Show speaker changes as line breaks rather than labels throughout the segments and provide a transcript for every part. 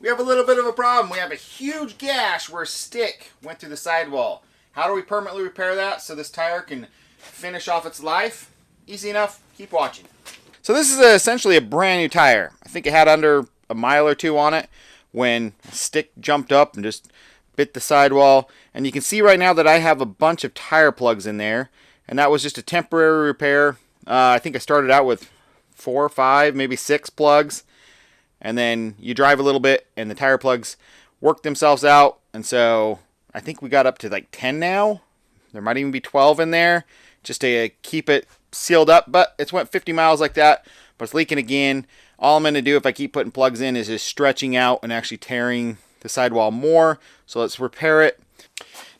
We have a little bit of a problem. We have a huge gash where a stick went through the sidewall. How do we permanently repair that so this tire can finish off its life? Easy enough. Keep watching. So this is essentially a brand new tire. I think it had under a mile or two on it when a stick jumped up and just bit the sidewall. And you can see right now that I have a bunch of tire plugs in there. And that was just a temporary repair. I think I started out with 4 or 5, maybe 6 plugs. And then you drive a little bit and the tire plugs work themselves out. And so I think we got up to like 10 now. There might even be 12 in there just to keep it sealed up. But it's went 50 miles like that, but it's leaking again. All I'm going to do if I keep putting plugs in is just stretching out and actually tearing the sidewall more. So let's repair it.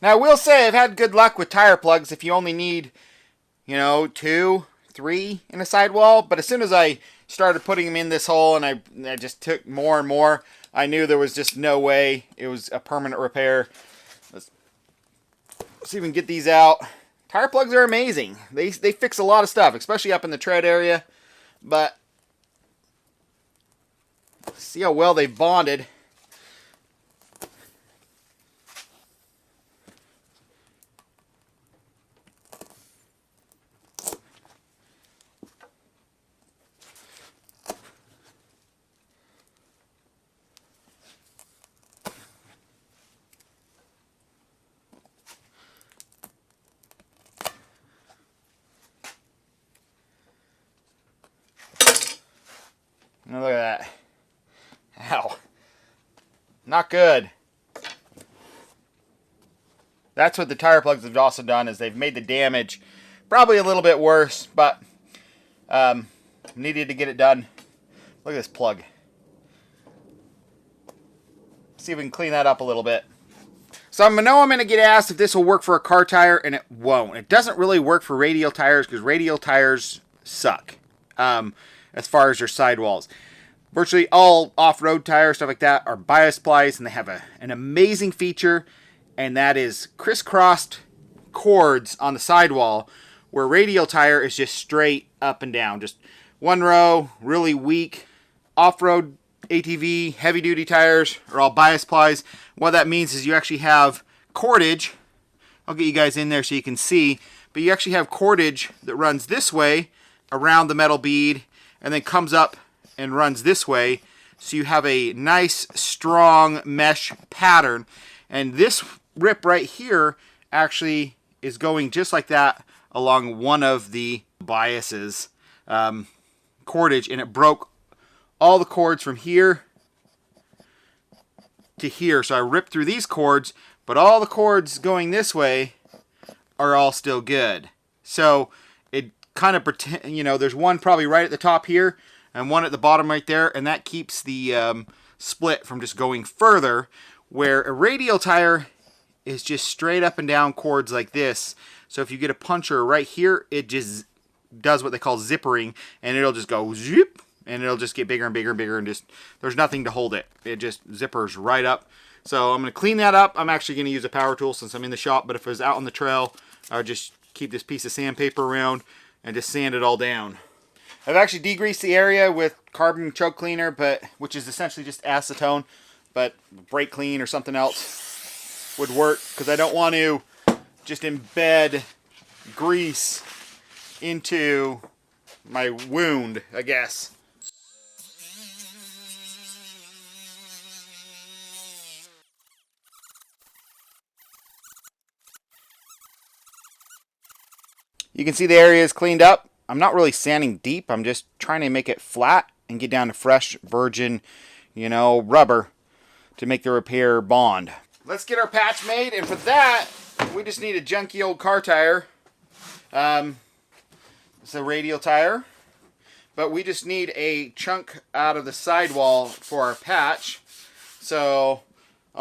Now I will say I've had good luck with tire plugs if you only need, 2, 3 in a sidewall. But as soon as I started putting them in this hole and I just took more and more, I knew there was just no way it was a permanent repair. Let's see if we can get these out. Tire plugs are amazing. They fix a lot of stuff, especially up in the tread area. But see how well they've bonded. Now look at that. Ow. Not good. That's what the tire plugs have also done, is they've made the damage probably a little bit worse, but needed to get it done. Look at this plug. See if we can clean that up a little bit. So I know I'm going to get asked if this will work for a car tire, and it won't. It doesn't really work for radial tires because radial tires suck. As far as your sidewalls. Virtually all off-road tires, stuff like that, are bias plies, and they have an amazing feature, and that is crisscrossed cords on the sidewall, where radial tire is just straight up and down. Just one row, really weak. Off-road ATV, heavy-duty tires are all bias plies. What that means is you actually have cordage. I'll get you guys in there so you can see, but you actually have cordage that runs this way around the metal bead, and then comes up and runs this way. So you have a nice strong mesh pattern, and this rip right here actually is going just like that along one of the biases cordage, and it broke all the cords from here to here. So I ripped through these cords, but all the cords going this way are all still good. So it kind of pretend, there's one probably right at the top here and one at the bottom right there, and that keeps the split from just going further, where a radial tire is just straight up and down cords like this. So if you get a puncture right here, it just does what they call zippering, and it'll just go zip, and it'll just get bigger and bigger and bigger, and just there's nothing to hold it. It just zippers right up. So I'm going to clean that up. I'm actually going to use a power tool since I'm in the shop, but if it was out on the trail, I would just keep this piece of sandpaper around and just sand it all down. I've actually degreased the area with carbon choke cleaner, which is essentially just acetone, but brake clean or something else would work, because I don't want to just embed grease into my wound, I guess. You can see the area is cleaned up. I'm not really sanding deep. I'm just trying to make it flat and get down to fresh virgin, rubber to make the repair bond. Let's get our patch made, and for that, we just need a junky old car tire. It's a radial tire, but we just need a chunk out of the sidewall for our patch. So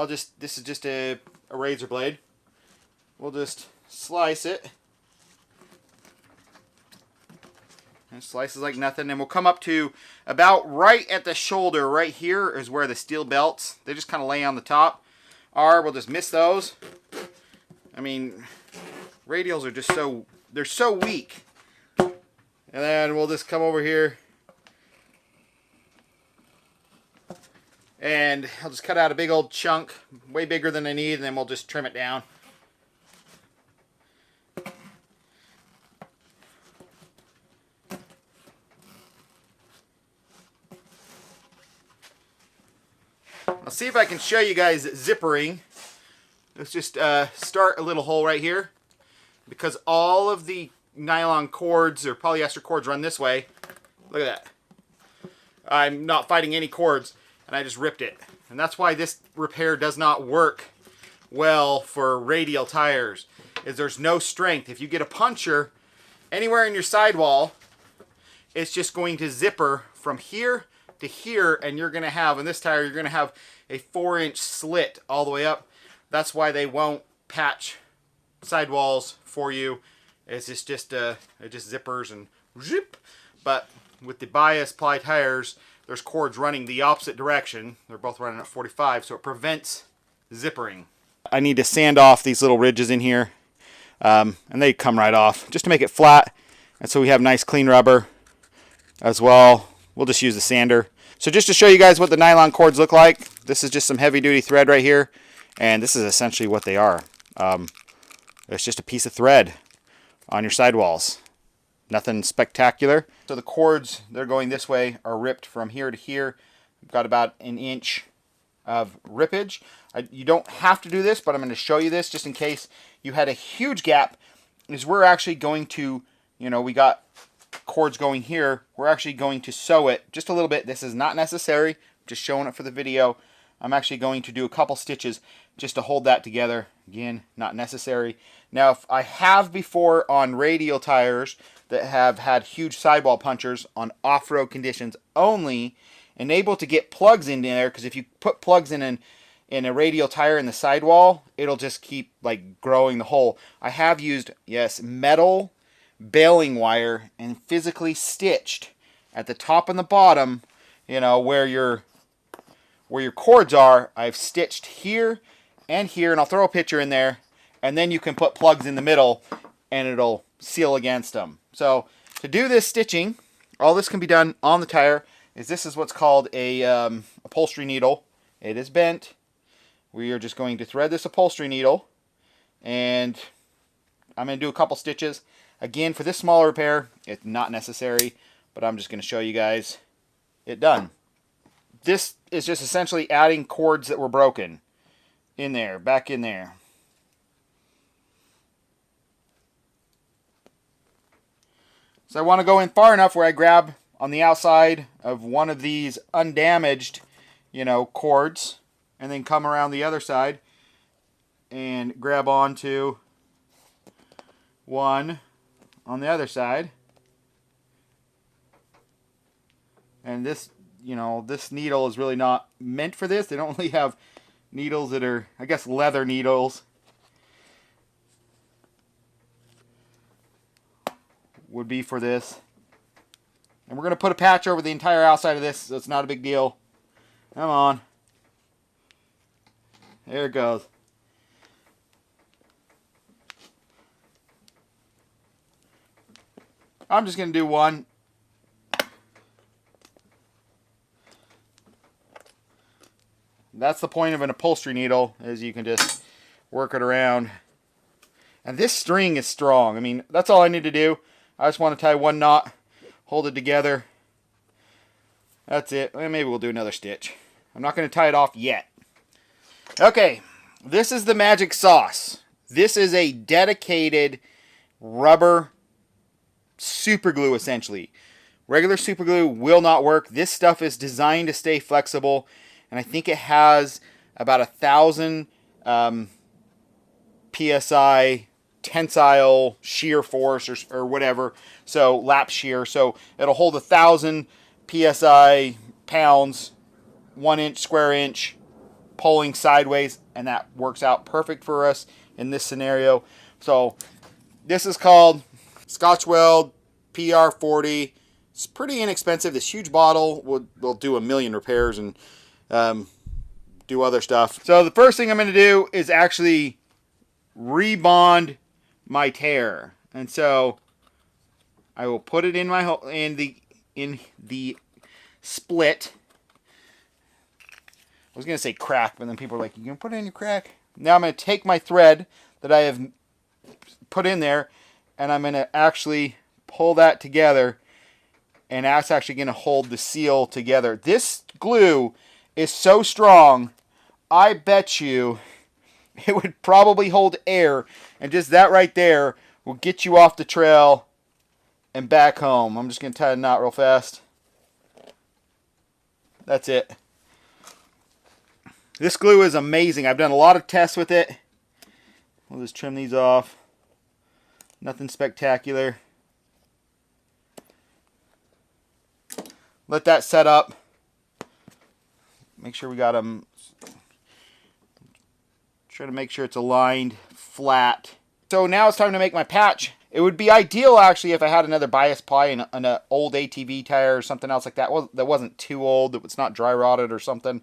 this is just a razor blade. We'll just slice it. And slices like nothing, and we'll come up to about right at the shoulder. Right here is where the steel belts, they just kind of lay on the top, are. We'll just miss those. I mean, radials are just they're so weak. And then we'll just come over here And I'll just cut out a big old chunk, way bigger than I need, and then we'll just trim it down. I'll see if I can show you guys zippering. Let's just start a little hole right here. Because all of the nylon cords or polyester cords run this way. Look at that. I'm not fighting any cords, and I just ripped it. And that's why this repair does not work well for radial tires, is there's no strength. If you get a puncture anywhere in your sidewall, it's just going to zipper from here to here, and you're going to have, in this tire, you're going to have a 4-inch slit all the way up. That's why they won't patch sidewalls for you. It's just it just zippers and zip. But with the bias Ply tires, there's cords running the opposite direction. They're both running at 45, so it prevents zippering. I need to sand off these little ridges in here, and they come right off just to make it flat, and so we have nice clean rubber as well. We'll just use the sander. So just to show you guys what the nylon cords look like, this is just some heavy duty thread right here, and this is essentially what they are. It's just a piece of thread on your sidewalls. Nothing spectacular. So the cords, they're going this way, are ripped from here to here. We've got about 1 inch of rippage. You don't have to do this, but I'm going to show you this just in case you had a huge gap. Is we're actually going to, we got cords going here. We're actually going to sew it just a little bit. This is not necessary. Just showing it for the video. I'm actually going to do a couple stitches just to hold that together. Again, not necessary. Now, if I have before on radial tires that have had huge sidewall punctures on off-road conditions only, and able to get plugs in there, because if you put plugs in a radial tire in the sidewall, it'll just keep like growing the hole. I have used, yes, metal baling wire and physically stitched at the top and the bottom, where your cords are. I've stitched here and here, and I'll throw a picture in there, and then you can put plugs in the middle and it'll seal against them. So to do this stitching, all this can be done on the tire. This is what's called a upholstery needle. It is bent. We are just going to thread this upholstery needle, and I'm going to do a couple stitches. Again, for this smaller repair, it's not necessary, but I'm just going to show you guys it done. This is just essentially adding cords that were broken in there, back in there. So I want to go in far enough where I grab on the outside of one of these undamaged, cords, and then come around the other side and grab onto one on the other side. And this, this needle is really not meant for this. They don't really have needles that are, I guess, leather needles. Would be for this. And we're going to put a patch over the entire outside of this, so it's not a big deal. Come on. There it goes. I'm just going to do one. That's the point of an upholstery needle, is you can just work it around. And this string is strong. I mean, that's all I need to do. I just want to tie one knot, hold it together. That's it. Maybe we'll do another stitch. I'm not going to tie it off yet. Okay, this is the magic sauce. This is a dedicated rubber super glue, essentially. Regular super glue will not work. This stuff is designed to stay flexible, and I think it has about 1,000 PSI tensile shear force or whatever, so lap shear, so it'll hold 1,000 PSI pounds, 1 inch, square inch, pulling sideways, and that works out perfect for us in this scenario. So this is called Scotch Weld PR40. It's pretty inexpensive. This huge bottle will do 1,000,000 repairs and do other stuff. So the first thing I'm going to do is actually rebond my tear, and so I will put it in my in the split, I was going to say crack, but then people are like, you going to put it in your crack? Now I'm going to take my thread that I have put in there, and I'm going to actually pull that together, and that's actually going to hold the seal together. This glue is so strong, I bet you it would probably hold air, and just that right there will get you off the trail and back home. I'm just going to tie a knot real fast. That's it. This glue is amazing. I've done a lot of tests with it. We'll just trim these off. Nothing spectacular. Let that set up. Make sure we got them. Try to make sure it's aligned flat. So now it's time to make my patch. It would be ideal actually if I had another bias ply and an old ATV tire or something else like that. That wasn't too old. It was not dry rotted or something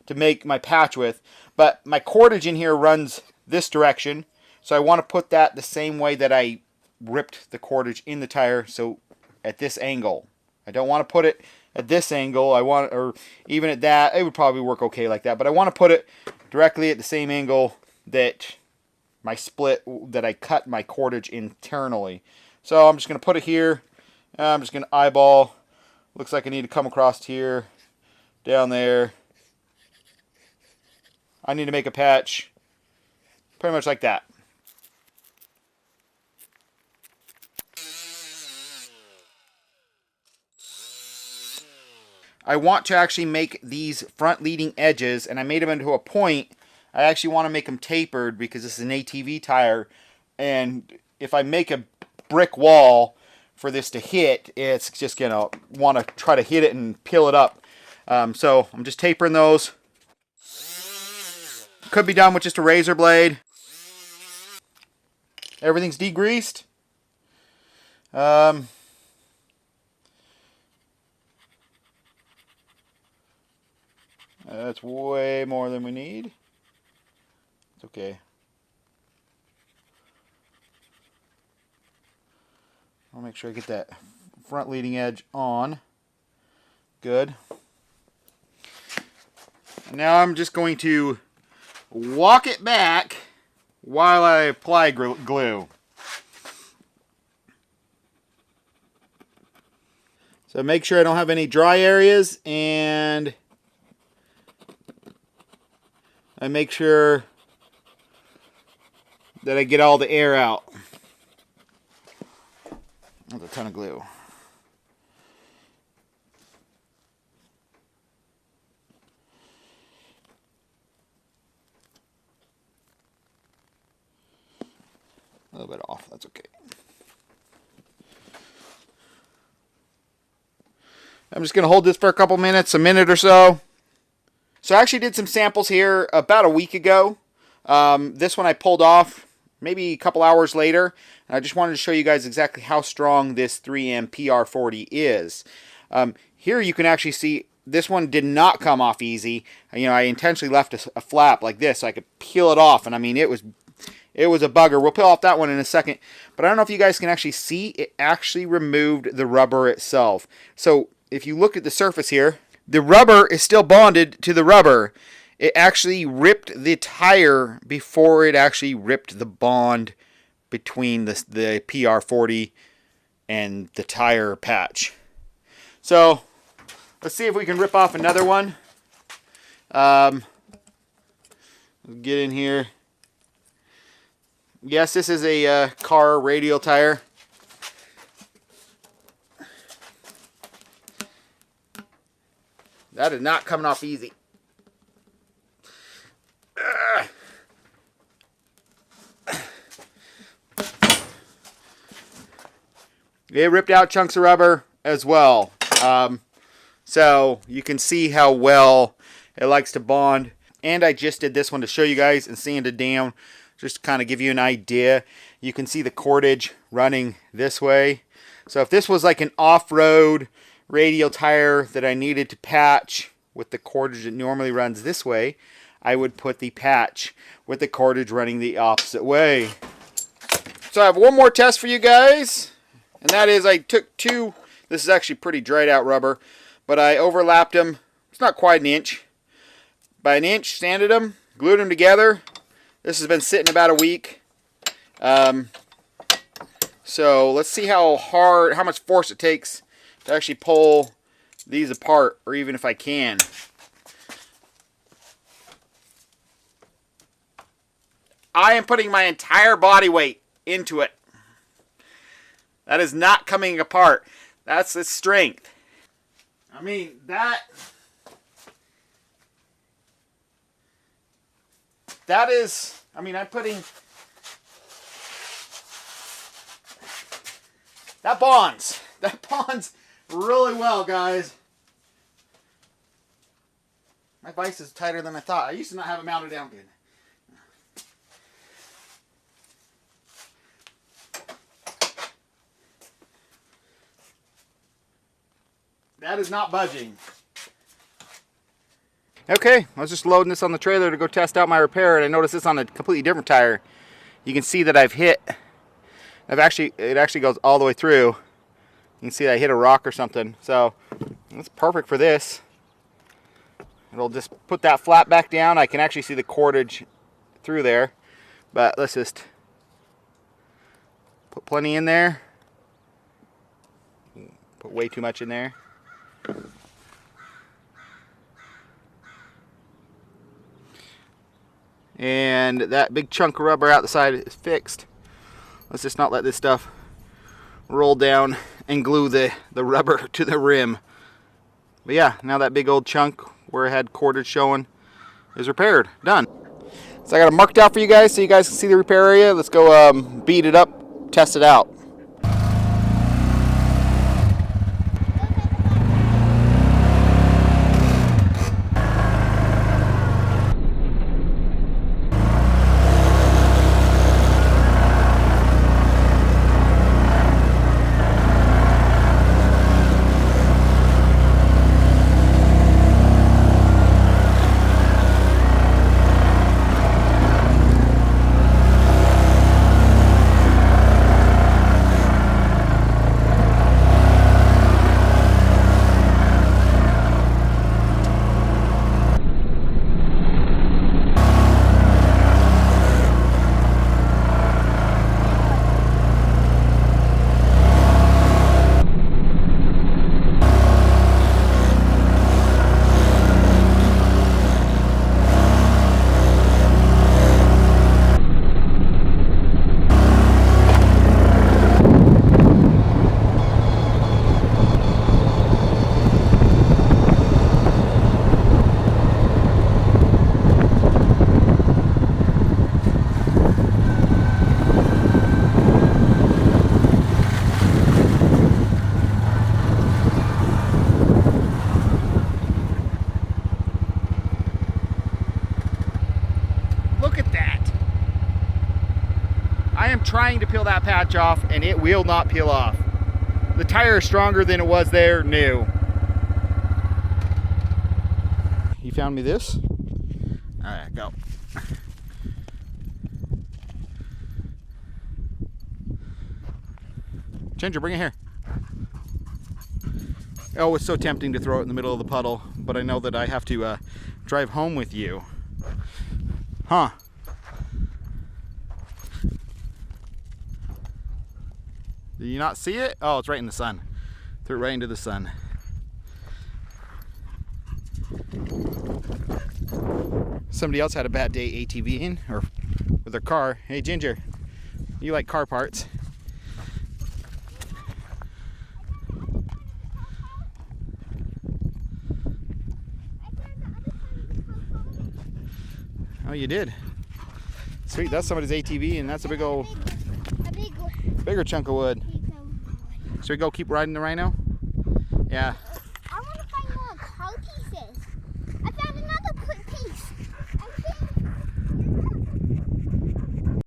to make my patch with. But my cordage in here runs this direction. So I want to put that the same way that I ripped the cordage in the tire. So at this angle. I don't want to put it at this angle. I want, or even at that. It would probably work okay like that. But I want to put it directly at the same angle that my split, that I cut my cordage internally. So I'm just going to put it here. I'm just going to eyeball. Looks like I need to come across here, down there. I need to make a patch pretty much like that. I want to actually make these front leading edges, and I made them into a point. I actually want to make them tapered because this is an ATV tire, and if I make a brick wall for this to hit, it's just going to want to try to hit it and peel it up. So I'm just tapering those. Could be done with just a razor blade. Everything's degreased. That's way more than we need. It's okay. I'll make sure I get that front leading edge on. Good. And now I'm just going to walk it back while I apply glue. So make sure I don't have any dry areas, and I make sure that I get all the air out. That's a ton of glue. A little bit off, that's okay. I'm just going to hold this for a couple minutes, a minute or so. So I actually did some samples here about a week ago. This one I pulled off maybe a couple hours later. And I just wanted to show you guys exactly how strong this 3M PR40 is. Here you can actually see this one did not come off easy. You know, I intentionally left a flap like this so I could peel it off. And I mean, it was a bugger. We'll peel off that one in a second. But I don't know if you guys can actually see, it actually removed the rubber itself. So if you look at the surface here, the rubber is still bonded to the rubber. It actually ripped the tire before it actually ripped the bond between the PR40 and the tire patch. So let's see if we can rip off another one. Get in here. Yes, this is a car radial tire. That is not coming off easy. It ripped out chunks of rubber as well. So you can see how well it likes to bond. And I just did this one to show you guys and sanded down, just to kind of give you an idea. You can see the cordage running this way. So if this was like an off-road radial tire that I needed to patch with the cordage that normally runs this way, I would put the patch with the cordage running the opposite way. So I have one more test for you guys, and that is I took two, this is actually pretty dried out rubber, but I overlapped them, it's not quite an inch, by an inch, sanded them, glued them together. This has been sitting about a week. So let's see how much force it takes to actually pull these apart, or even if I can. I am putting my entire body weight into it. That is not coming apart. That's its strength. I mean, that is, I mean, I'm putting, that bonds really well, guys. My vise is tighter than I thought. I used to not have it mounted down good. That is not budging. Okay, I was just loading this on the trailer to go test out my repair, and I noticed this on a completely different tire. You can see that it actually goes all the way through. You can see that I hit a rock or something, so it's perfect for this. It'll just put that flat back down. I can actually see the cordage through there, but let's just put plenty in there. Put way too much in there. And that big chunk of rubber out the side is fixed. Let's just not let this stuff roll down and glue the rubber to the rim. But yeah, now that big old chunk where it had cordage showing is repaired. Done. So I got it marked out for you guys so you guys can see the repair area. Let's go beat it up, test it out. I am trying to peel that patch off and it will not peel off. The tire is stronger than it was there new. You found me this? Alright, go. Ginger, bring it here. Oh, it's so tempting to throw it in the middle of the puddle, but I know that I have to drive home with you. Huh. Did you not see it? Oh, it's right in the sun. Threw it right into the sun. Somebody else had a bad day ATVing or with their car. Hey, Ginger, you like car parts. Oh, you did? Sweet, that's somebody's ATV, and that's a big old, bigger chunk of wood. Should we go keep riding the Rhino? Yeah.